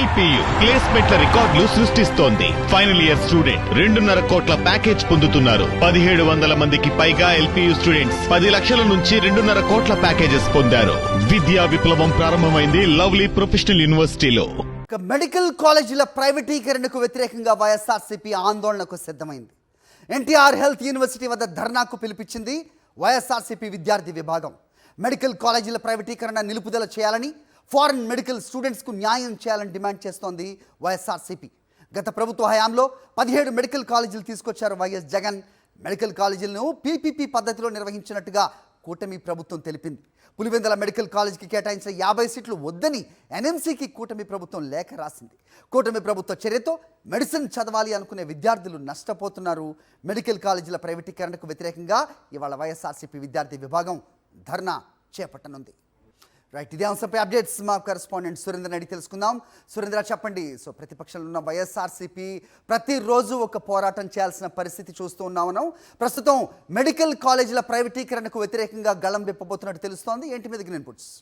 LPU ప్లేస్మెంట్ల రికార్డులు సృష్టిస్తోంది. Final year student 2.5 కోట్ల ప్యాకేజ్ పొందుతున్నారు. 1700 మందికి పైగా ఎల్పియు స్టూడెంట్స్ 10 లక్షల నుంచి 2.5 కోట్ల ప్యాకేజెస్ పొందారు. విద్యా విప్లవం ప్రారంభమైంది లవ్లీ ప్రొఫెషనల్ యూనివర్సిటీలో. మెడికల్ కాలేజీల ప్రైవేటీకరణకు వ్యతిరేకంగా వైఎస్ఆర్సీపీ ఆందోళనకు సిద్ధమైంది. ఎన్టీఆర్ హెల్త్ యూనివర్సిటీ వద్ద ధర్నాకు పిలిపించింది వైఎస్ఆర్సీపీ విద్యార్థి విభాగం. మెడికల్ కాలేజీల ప్రైవేటీకరణ నిలుపుదల చేయాలని, ఫారెన్ మెడికల్ స్టూడెంట్స్కు న్యాయం చేయాలని డిమాండ్ చేస్తోంది వైఎస్ఆర్సీపీ. గత ప్రభుత్వ హయాంలో 17 మెడికల్ కాలేజీలు తీసుకొచ్చారు వైఎస్ జగన్. మెడికల్ కాలేజీలను పీపీపీ పద్ధతిలో నిర్వహించినట్టుగా కూటమి ప్రభుత్వం తెలిపింది. పులివెందుల మెడికల్ కాలేజీకి కేటాయించిన 50 సీట్లు వద్దని ఎన్ఎంసీకి కూటమి ప్రభుత్వం లేఖ రాసింది. కూటమి ప్రభుత్వ చర్యతో మెడిసిన్ చదవాలి అనుకునే విద్యార్థులు నష్టపోతున్నారు. మెడికల్ కాలేజీల ప్రైవేటీకరణకు వ్యతిరేకంగా ఇవాళ వైఎస్ఆర్సీపీ విద్యార్థి విభాగం ధర్నా చేపట్టనుంది. రైట్, ఇదే అంశంపై అప్డేట్స్ మా కరెస్పాండెంట్ సురేంద్ర అడిగి తెలుసుకుందాం. సురేంద్ర, చెప్పండి. ప్రతిపక్షంలో ఉన్న వైఎస్ఆర్సీపీ ప్రతిరోజు ఒక పోరాటం చేయాల్సిన పరిస్థితి చూస్తూ ఉన్నాము. ప్రస్తుతం మెడికల్ కాలేజీల ప్రైవేటీకరణకు వ్యతిరేకంగా గళం విప్పబోతున్నట్టు తెలుస్తోంది. ఏంటి మీదకి ఇన్పుట్స్?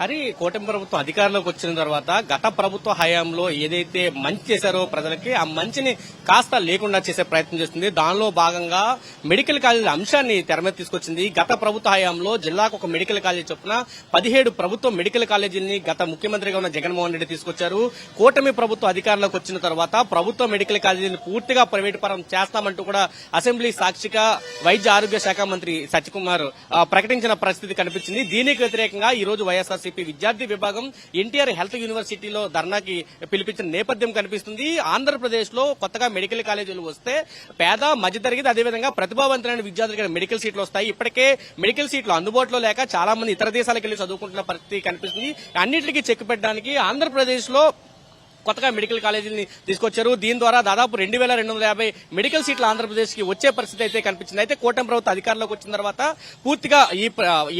హరి, కూటమి ప్రభుత్వం అధికారంలోకి వచ్చిన తర్వాత గత ప్రభుత్వ హయాంలో ఏదైతే మంచి చేశారో ప్రజలకి ఆ మంచిని కాస్త లేకుండా చేసే ప్రయత్నం చేస్తుంది. దానిలో భాగంగా మెడికల్ కాలేజీల అంశాన్ని తెర మీద తీసుకొచ్చింది. గత ప్రభుత్వ హయాంలో జిల్లాకు ఒక మెడికల్ కాలేజీ చొప్పున 17 ప్రభుత్వ మెడికల్ కాలేజీని గత ముఖ్యమంత్రిగా ఉన్న జగన్మోహన్ రెడ్డి తీసుకొచ్చారు. కూటమి ప్రభుత్వం అధికారంలోకి వచ్చిన తర్వాత ప్రభుత్వ మెడికల్ కాలేజీని పూర్తిగా ప్రైవేట్ పరం చేస్తామంటూ కూడా అసెంబ్లీ సాక్షిగా వైద్య ఆరోగ్య శాఖ మంత్రి సత్యకుమార్ ప్రకటించిన పరిస్థితి కనిపించింది. దీనికి వ్యతిరేకంగా ఈ రోజు వైఎస్ఆర్ విద్యార్థి విభాగం ఎన్టీఆర్ హెల్త్ యూనివర్సిటీలో ధర్నాకి పిలిపించిన నేపథ్యం కనిపిస్తుంది. ఆంధ్రప్రదేశ్ లో కొత్తగా మెడికల్ కాలేజీలు వస్తే పేద మధ్యతరగతి అదేవిధంగా ప్రతిభావంతులైన విద్యార్థులకు మెడికల్ సీట్లు వస్తాయి. ఇప్పటికే మెడికల్ సీట్లు అందుబాటులో లేక చాలా మంది ఇతర దేశాలకు వెళ్లి చదువుకుంటున్న పరిస్థితి కనిపిస్తుంది. అన్నింటికీ చెక్ పెట్టడానికి ఆంధ్రప్రదేశ్ లో కొత్తగా మెడికల్ కాలేజీని తీసుకొచ్చారు. దీని ద్వారా దాదాపు 2250 మెడికల్ సీట్లు ఆంధ్రప్రదేశ్ కి వచ్చే పరిస్థితి అయితే కనిపించింది. అయితే కూటమి ప్రభుత్వం అధికారంలోకి వచ్చిన తర్వాత పూర్తిగా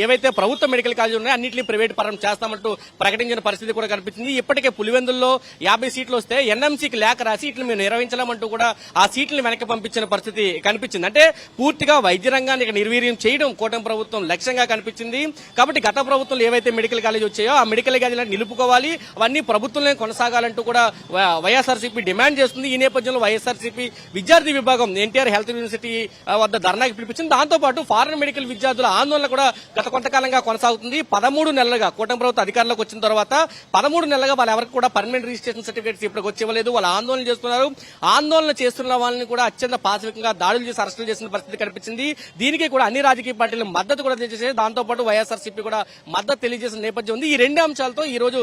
ఏవైతే ప్రభుత్వ మెడికల్ కాలేజీలు ఉన్నాయో అన్నింటినీ ప్రైవేట్ పరం చేస్తామంటూ ప్రకటించిన పరిస్థితి కూడా కనిపించింది. ఇప్పటికే పులివెందుల్లో 50 సీట్లు వస్తే ఎన్ఎంసీకి లేఖ రాసి ఇట్లా మేము నిర్వహించలేమంటూ కూడా ఆ సీట్లను వెనక్కి పంపించిన పరిస్థితి కనిపించింది. అంటే పూర్తిగా వైద్య రంగాన్ని నిర్వీర్యం చేయడం కూటమి ప్రభుత్వం లక్ష్యంగా కనిపించింది. కాబట్టి గత ప్రభుత్వంలో ఏవైతే మెడికల్ కాలేజీ వచ్చాయో ఆ మెడికల్ కాలేజీలను నిలుపుకోవాలి, అవన్నీ ప్రభుత్వంలో కొనసాగాలంటూ కూడా వైఎస్ఆర్సీపీ డిమాండ్ చేస్తుంది. ఈ నేపథ్యంలో వైఎస్ఆర్సీపీ విద్యార్థి విభాగం ఎన్టీఆర్ హెల్త్ యూనివర్సిటీ వద్ద ధర్నాకి పిలిపించింది. దాంతో పాటు ఫారెన్ మెడికల్ విద్యార్థుల ఆందోళన కూడా గత కొంతకాలంగా కొనసాగుతుంది. 13 నెలలుగా కూటమి ప్రభుత్వం అధికారంలోకి వచ్చిన తర్వాత 13 నెలలుగా వాళ్ళ ఎవరికి కూడా పర్మనెంట్ రిజిస్ట్రేషన్ సర్టిఫికేట్స్ ఇప్పటికి వచ్చేవలేదు. వాళ్ళు ఆందోళన చేస్తున్నారు. ఆందోళన చేస్తున్న వాళ్ళని కూడా అత్యంత పాశవికంగా దాడులు చేసి అరెస్టులు చేసిన పరిస్థితి కనిపించింది. దీనికి కూడా అన్ని రాజకీయ పార్టీలు మద్దతు కూడా తెలియజేసేది. దాంతో పాటు వైఎస్ఆర్సీపీ కూడా మద్దతు తెలియజేసిన నేపథ్యం ఉంది. ఈ 2 అంశాలతో ఈ రోజు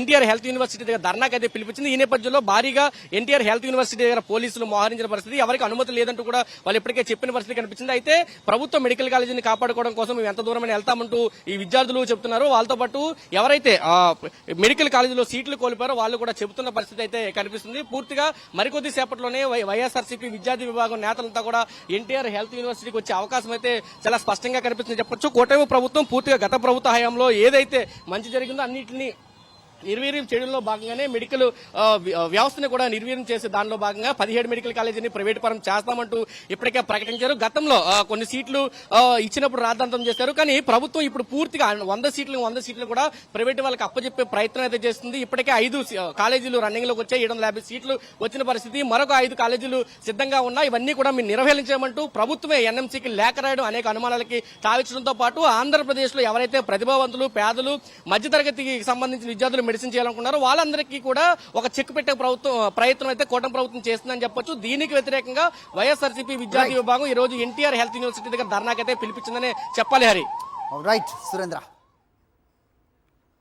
ఎన్టీఆర్ హెల్త్ యూనివర్సిటీ దగ్గర ధర్నాకి అయితే పిలిపించింది. ఈ నేపథ్యంలో భారీగా ఎన్టీఆర్ హెల్త్ యూనివర్సిటీ దగ్గర పోలీసులు మోహరించిన పరిస్థితి, ఎవరికి అనుమతి లేదంటూ కూడా వాళ్ళు ఇప్పటికే చెప్పిన పరిస్థితి కనిపించింది. అయితే ప్రభుత్వ మెడికల్ కాలేజీని కాపాడుకోవడం కోసం మేము ఎంత దూరమైనా వెళ్తామంటూ ఈ విద్యార్థులు చెబుతున్నారు. వాళ్ళతో పాటు ఎవరైతే మెడికల్ కాలేజీలో సీట్లు కోల్పోయారో వాళ్ళు కూడా చెబుతున్న పరిస్థితి అయితే కనిపిస్తుంది. పూర్తిగా మరికొద్ది సేపట్లోనే వైఎస్ఆర్సీపీ విద్యార్థి విభాగం నేతలంతా కూడా ఎన్టీఆర్ హెల్త్ యూనివర్సిటీకి వచ్చే అవకాశం అయితే చాలా స్పష్టంగా కనిపిస్తుంది చెప్పొచ్చు. కూటమి ప్రభుత్వం పూర్తిగా గత ప్రభుత్వ హయాంలో ఏదైతే మంచి జరిగిందో అన్నింటినీ నిర్వీర్యం చేయడంలో భాగంగానే మెడికల్ వ్యవస్థను కూడా నిర్వీర్యం చేసే దానిలో భాగంగా 17 మెడికల్ కాలేజీని ప్రైవేట్ పరం చేస్తామంటూ ఇప్పటికే ప్రకటించారు. గతంలో కొన్ని సీట్లు ఇచ్చినప్పుడు రాద్ధాంతం చేశారు. కానీ ప్రభుత్వం ఇప్పుడు పూర్తిగా 100 సీట్లు కూడా ప్రైవేట్ వాళ్ళకి అప్పచెప్పే ప్రయత్నం అయితే చేస్తుంది. ఇప్పటికే 5 కాలేజీలు రన్నింగ్ లోకి వచ్చాయి. 750 సీట్లు వచ్చిన పరిస్థితి. మరొక 5 కాలేజీలు సిద్ధంగా ఉన్నాయి. ఇవన్నీ కూడా మీరు నిర్వహించమంటూ ప్రభుత్వమే ఎన్ఎంసీకి లేఖ రాయడం అనేక అనుమానాలకి తావించడంతో పాటు ఆంధ్రప్రదేశ్ లో ఎవరైతే ప్రతిభావంతులు, పేదలు, మధ్యతరగతికి సంబంధించిన విద్యార్థులు మెడిసిన్ చేయాలనుకున్నారు వాళ్ళందరికీ కూడా ఒక చెక్ పెట్టే ప్రయత్నం అయితే కూటమి ప్రభుత్వం చేస్తుందని చెప్పొచ్చు. దీనికి వ్యతిరేకంగా వైఎస్ఆర్సీపీ విద్యార్థి విభాగం ఈ రోజు ఎన్టీఆర్ హెల్త్ యూనివర్సిటీ దగ్గర ధర్నాకైతే పిలిపించిందని చెప్పాలి. హరి, రైట్ సురేంద్ర.